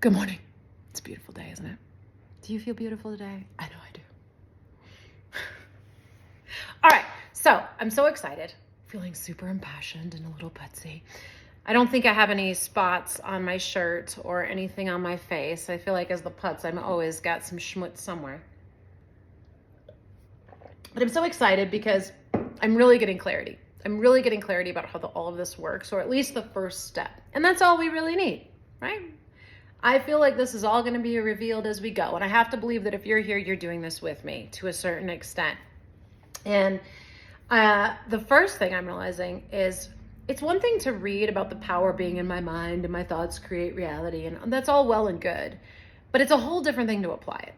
Good morning. It's a beautiful day, isn't it? Do you feel beautiful today? I know I do. All right, so I'm so excited, feeling super impassioned and a little putsy. I don't think I have any spots on my shirt or anything on my face. I feel like as the putz, I'm always got some schmutz somewhere. But I'm so excited because I'm really getting clarity. I'm really getting clarity about how all of this works, or at least the first step. And that's all we really need, right? I feel like this is all going to be revealed as we go. And I have to believe that if you're here, you're doing this with me to a certain extent. And the first thing I'm realizing is it's one thing to read about the power being in my mind and my thoughts create reality. And that's all well and good. But it's a whole different thing to apply it.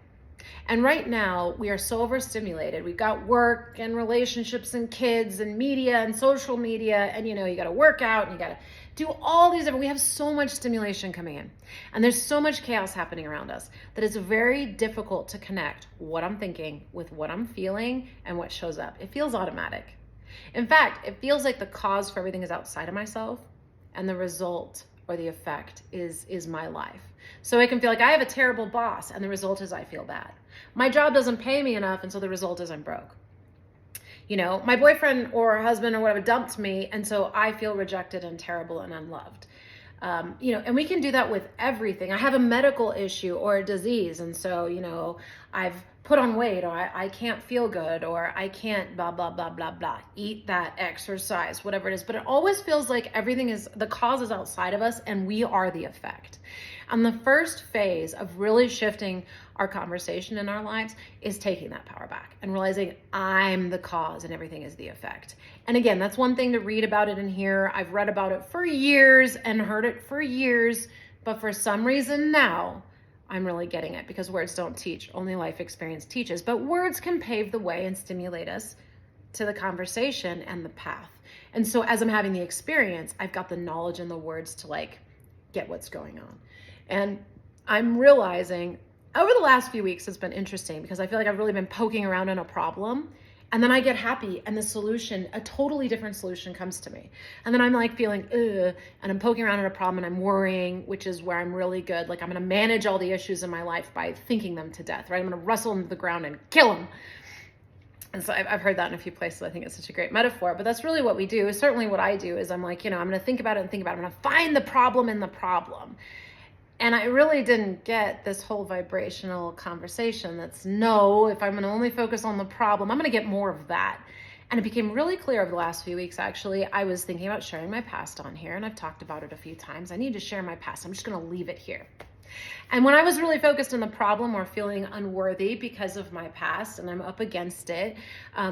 And right now, we are so overstimulated. We've got work and relationships and kids and media and social media. And, you got to work out and you got to do all these different, we have so much stimulation coming in. And there's so much chaos happening around us that it's very difficult to connect what I'm thinking with what I'm feeling and what shows up. It feels automatic. In fact, it feels like the cause for everything is outside of myself and the result or the effect is my life. So I can feel like I have a terrible boss and the result is I feel bad. My job doesn't pay me enough and so the result is I'm broke. My boyfriend or husband or whatever dumped me and so I feel rejected and terrible and unloved. And we can do that with everything. I have a medical issue or a disease and so, I've put on weight or I can't feel good or I can't blah, blah, blah, blah, blah, eat that, exercise, whatever it is. But it always feels like everything is, the cause is outside of us and we are the effect. And the first phase of really shifting our conversation in our lives is taking that power back and realizing I'm the cause and everything is the effect. And again, that's one thing to read about it in here. I've read about it for years and heard it for years, but for some reason now I'm really getting it because words don't teach, only life experience teaches. But words can pave the way and stimulate us to the conversation and the path. And so as I'm having the experience, I've got the knowledge and the words to get what's going on. And I'm realizing over the last few weeks, it's been interesting because I feel like I've really been poking around in a problem and then I get happy and the solution, a totally different solution comes to me. And then I'm feeling, and I'm poking around in a problem and I'm worrying, which is where I'm really good. I'm going to manage all the issues in my life by thinking them to death, right? I'm going to wrestle them to the ground and kill them. And so I've heard that in a few places. I think it's such a great metaphor, but that's really what we do. Certainly what I do is I'm I'm going to think about it and think about it. I'm going to find the problem in the problem. And I really didn't get this whole vibrational conversation that's no, if I'm going to only focus on the problem, I'm going to get more of that. And it became really clear over the last few weeks, actually. I was thinking about sharing my past on here, and I've talked about it a few times. I need to share my past. I'm just going to leave it here. And when I was really focused on the problem or feeling unworthy because of my past and I'm up against it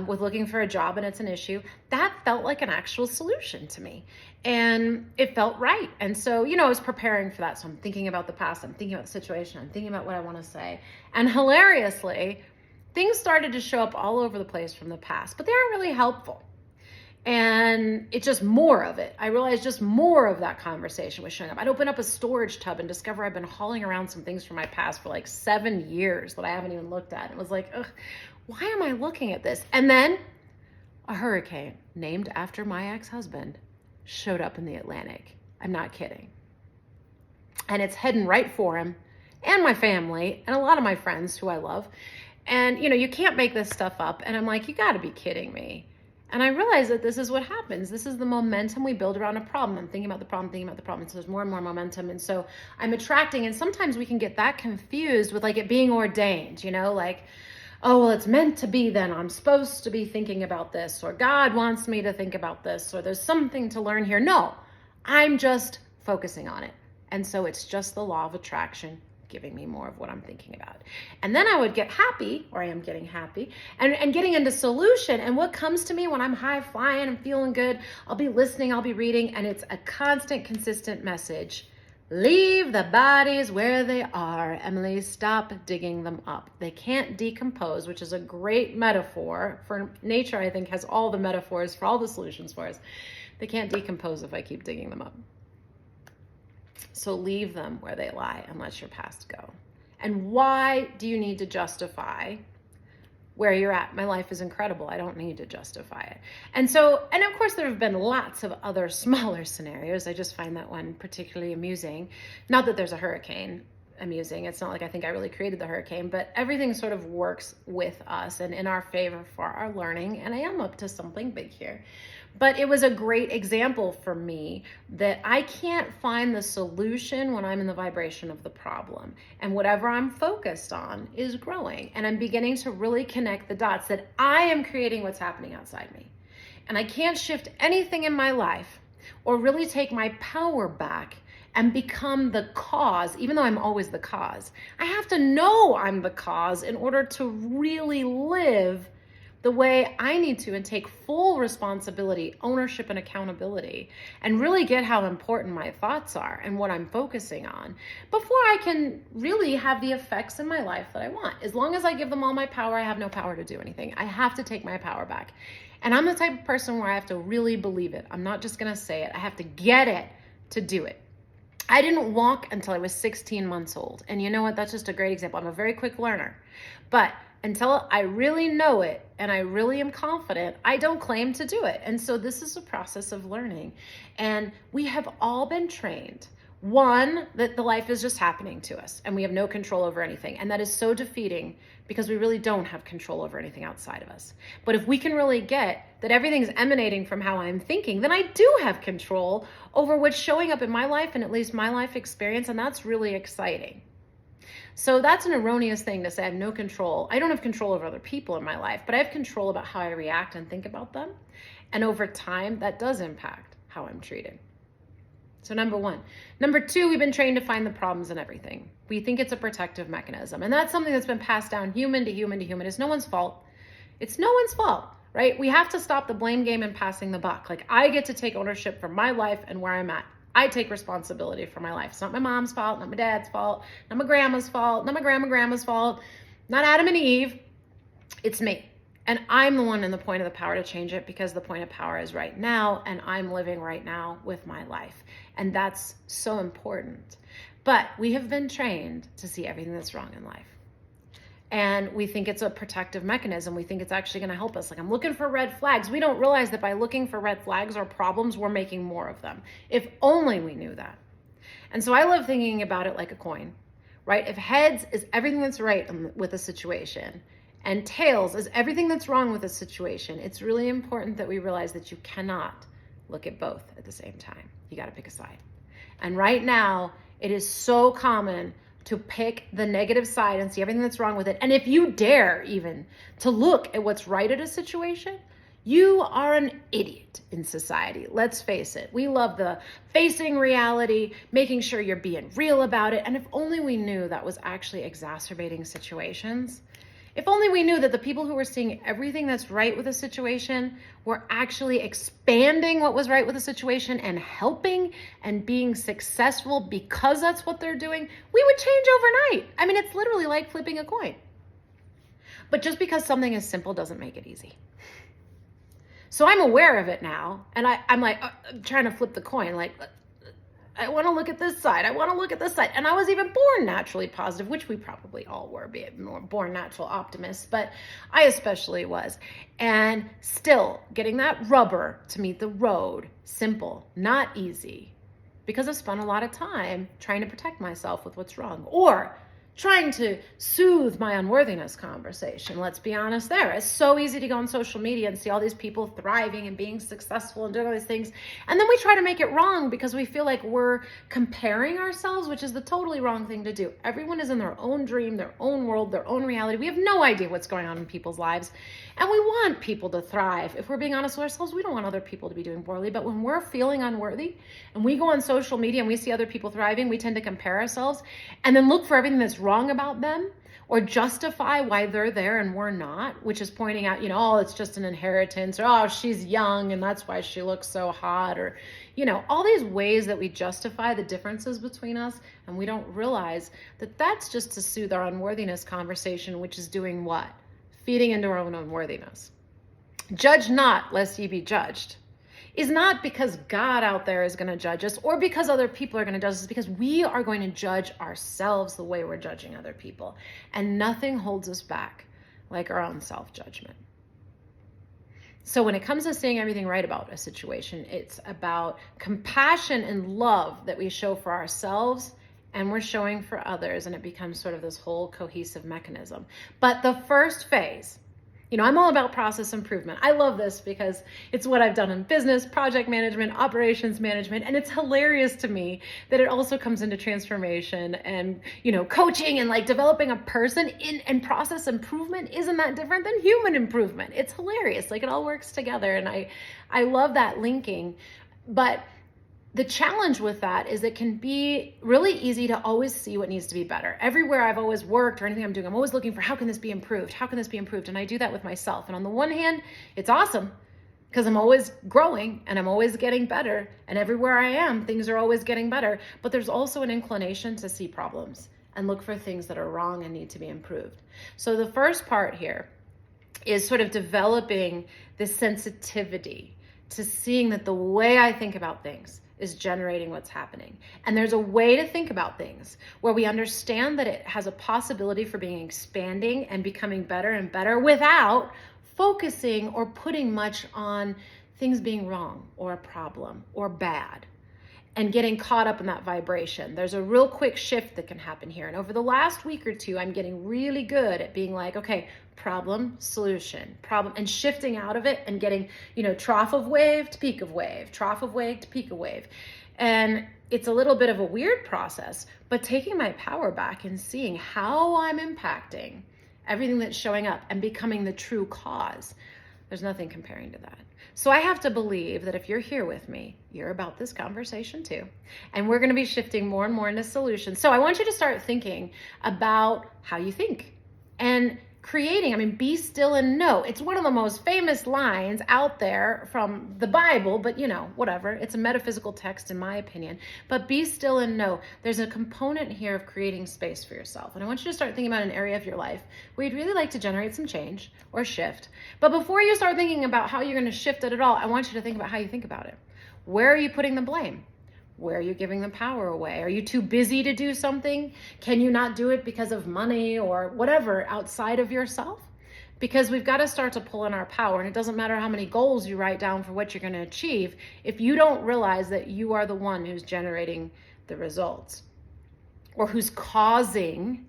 with looking for a job and it's an issue, that felt like an actual solution to me. And it felt right. And so, I was preparing for that. So I'm thinking about the past. I'm thinking about the situation. I'm thinking about what I want to say. And hilariously, things started to show up all over the place from the past, but they aren't really helpful. And it's just more of it. I realized just more of that conversation was showing up. I'd open up a storage tub and discover I've been hauling around some things from my past for 7 years that I haven't even looked at. It was ugh, why am I looking at this? And then a hurricane named after my ex-husband showed up in the Atlantic. I'm not kidding. And it's heading right for him and my family and a lot of my friends who I love. And, you can't make this stuff up. And I'm you got to be kidding me. And I realized that this is what happens. This is the momentum we build around a problem. I'm thinking about the problem, thinking about the problem. So there's more and more momentum. And so I'm attracting, and sometimes we can get that confused with it being ordained, oh, well, it's meant to be then. I'm supposed to be thinking about this, or God wants me to think about this, or there's something to learn here. No, I'm just focusing on it. And so it's just the law of attraction giving me more of what I'm thinking about. And then I would get happy, or I am getting happy, and getting into solution. And what comes to me when I'm high flying and feeling good, I'll be listening, I'll be reading, and it's a constant, consistent message. Leave the bodies where they are, Emily. Stop digging them up. They can't decompose, which is a great metaphor for nature. I think has all the metaphors for all the solutions for us. They can't decompose if I keep digging them up. So leave them where they lie and let your past go. And why do you need to justify where you're at? My life is incredible. I don't need to justify it. And of course, there have been lots of other smaller scenarios. I just find that one particularly amusing. Not that there's a hurricane. amusing. It's not like I think I really created the hurricane, but everything sort of works with us and in our favor for our learning. And I am up to something big here. But it was a great example for me that I can't find the solution when I'm in the vibration of the problem. And whatever I'm focused on is growing. And I'm beginning to really connect the dots that I am creating what's happening outside me. And I can't shift anything in my life or really take my power back and become the cause, even though I'm always the cause. I have to know I'm the cause in order to really live the way I need to and take full responsibility, ownership, and accountability, and really get how important my thoughts are and what I'm focusing on before I can really have the effects in my life that I want. As long as I give them all my power, I have no power to do anything. I have to take my power back. And I'm the type of person where I have to really believe it. I'm not just going to say it. I have to get it to do it. I didn't walk until I was 16 months old. And you know what? That's just a great example. I'm a very quick learner. But until I really know it and I really am confident, I don't claim to do it. And so this is a process of learning. And we have all been trained. One, that the life is just happening to us and we have no control over anything. And that is so defeating because we really don't have control over anything outside of us. But if we can really get that everything's emanating from how I'm thinking, then I do have control over what's showing up in my life and at least my life experience. And that's really exciting. So that's an erroneous thing to say I have no control. I don't have control over other people in my life, but I have control about how I react and think about them. And over time, that does impact how I'm treated. So number one. Number two, we've been trained to find the problems in everything. We think it's a protective mechanism. And that's something that's been passed down human to human to human. It's no one's fault. It's no one's fault, right? We have to stop the blame game and passing the buck. Like I get to take ownership for my life and where I'm at. I take responsibility for my life. It's not my mom's fault, not my dad's fault, not my grandma's fault, not my grandma's fault, not Adam and Eve. It's me. And I'm the one in the point of the power to change it because the point of power is right now and I'm living right now with my life. And that's so important. But we have been trained to see everything that's wrong in life. And we think it's a protective mechanism. We think it's actually going to help us. Like I'm looking for red flags. We don't realize that by looking for red flags or problems, we're making more of them. If only we knew that. And so I love thinking about it like a coin, right? If heads is everything that's right with a situation and tails is everything that's wrong with a situation, it's really important that we realize that you cannot look at both at the same time. You got to pick a side. And right now, it is so common to pick the negative side and see everything that's wrong with it. And if you dare even to look at what's right at a situation, you are an idiot in society. Let's face it. We love the facing reality, making sure you're being real about it. And if only we knew that was actually exacerbating situations. If only we knew that the people who were seeing everything that's right with a situation were actually expanding what was right with a situation and helping and being successful because that's what they're doing, we would change overnight. I mean, it's literally like flipping a coin. But just because something is simple doesn't make it easy. So I'm aware of it now, and I'm like trying to flip the coin, like, I want to look at this side. I want to look at this side. And I was even born naturally positive, which we probably all were, be it more born natural optimists, but I especially was. And still getting that rubber to meet the road, simple, not easy, because I've spent a lot of time trying to protect myself with what's wrong or trying to soothe my unworthiness conversation. Let's be honest there. It's so easy to go on social media and see all these people thriving and being successful and doing all these things. And then we try to make it wrong because we feel like we're comparing ourselves, which is the totally wrong thing to do. Everyone is in their own dream, their own world, their own reality. We have no idea what's going on in people's lives. And we want people to thrive. If we're being honest with ourselves, we don't want other people to be doing poorly. But when we're feeling unworthy and we go on social media and we see other people thriving, we tend to compare ourselves and then look for everything that's wrong about them or justify why they're there and we're not, which is pointing out, oh, it's just an inheritance, or, oh, she's young and that's why she looks so hot, or, all these ways that we justify the differences between us. And we don't realize that that's just to soothe our unworthiness conversation, which is doing what? Feeding into our own unworthiness. Judge not, lest ye be judged, is not because God out there is going to judge us or because other people are going to judge us. It's because we are going to judge ourselves the way we're judging other people. And nothing holds us back like our own self-judgment. So when it comes to seeing everything right about a situation, it's about compassion and love that we show for ourselves and we're showing for others, and it becomes sort of this whole cohesive mechanism. But the first phase, I'm all about process improvement. I love this because it's what I've done in business, project management, operations management, and it's hilarious to me that it also comes into transformation and, coaching and like developing a person and process improvement isn't that different than human improvement. It's hilarious. Like it all works together, and I love that linking. But the challenge with that is it can be really easy to always see what needs to be better. Everywhere I've always worked or anything I'm doing, I'm always looking for how can this be improved? How can this be improved? And I do that with myself. And on the one hand, it's awesome because I'm always growing and I'm always getting better. And everywhere I am, things are always getting better. But there's also an inclination to see problems and look for things that are wrong and need to be improved. So the first part here is sort of developing this sensitivity to seeing that the way I think about things is generating what's happening. And there's a way to think about things where we understand that it has a possibility for being expanding and becoming better and better without focusing or putting much on things being wrong or a problem or bad and getting caught up in that vibration. There's a real quick shift that can happen here. And over the last week or two, I'm getting really good at being like, okay, problem, solution, problem, and shifting out of it and getting, trough of wave to peak of wave, trough of wave to peak of wave. And it's a little bit of a weird process, but taking my power back and seeing how I'm impacting everything that's showing up and becoming the true cause, there's nothing comparing to that. So I have to believe that if you're here with me, you're about this conversation too. And we're going to be shifting more and more into solutions. So I want you to start thinking about how you think and creating, be still and know. It's one of the most famous lines out there from the Bible, but whatever. It's a metaphysical text in my opinion. But be still and know. There's a component here of creating space for yourself. And I want you to start thinking about an area of your life where you'd really like to generate some change or shift. But before you start thinking about how you're going to shift it at all, I want you to think about how you think about it. Where are you putting the blame? Where are you giving the power away? Are you too busy to do something? Can you not do it because of money or whatever outside of yourself? Because we've got to start to pull in our power. And it doesn't matter how many goals you write down for what you're going to achieve if you don't realize that you are the one who's generating the results or who's causing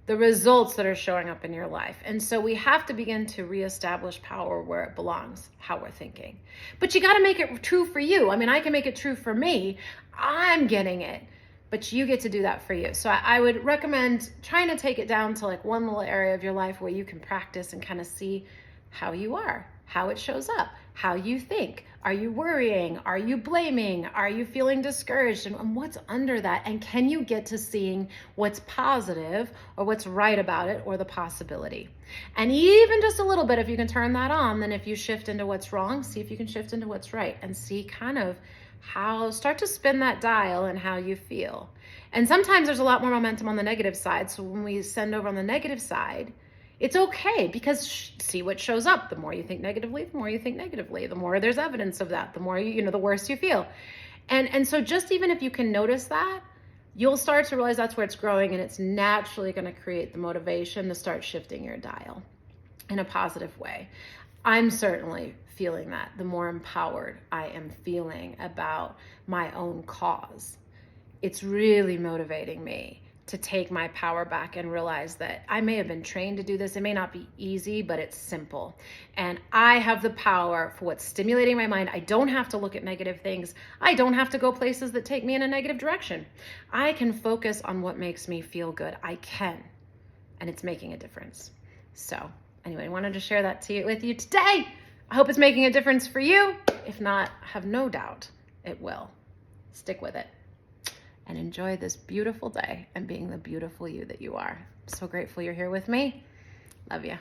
the results that are showing up in your life. And so we have to begin to reestablish power where it belongs, how we're thinking. But you got to make it true for you. I can make it true for me. I'm getting it. But you get to do that for you. So I would recommend trying to take it down to like one little area of your life where you can practice and kind of see how you are, how it shows up, how you think. Are you worrying? Are you blaming? Are you feeling discouraged? And what's under that? And can you get to seeing what's positive or what's right about it or the possibility? And even just a little bit, if you can turn that on, then if you shift into what's wrong, see if you can shift into what's right and see kind of how, start to spin that dial and how you feel. And sometimes there's a lot more momentum on the negative side. So when we send over on the negative side, it's okay because see what shows up. The more you think negatively, the more you think negatively. The more there's evidence of that, the more the worse you feel. And so just even if you can notice that, you'll start to realize that's where it's growing, and it's naturally going to create the motivation to start shifting your dial in a positive way. I'm certainly feeling that the more empowered I am feeling about my own cause. It's really motivating me to take my power back and realize that I may have been trained to do this. It may not be easy, but it's simple. And I have the power for what's stimulating my mind. I don't have to look at negative things. I don't have to go places that take me in a negative direction. I can focus on what makes me feel good. I can, and it's making a difference. So anyway, I wanted to share that with you today. I hope it's making a difference for you. If not, have no doubt it will. Stick with it. And enjoy this beautiful day and being the beautiful you that you are. I'm so grateful you're here with me. Love you.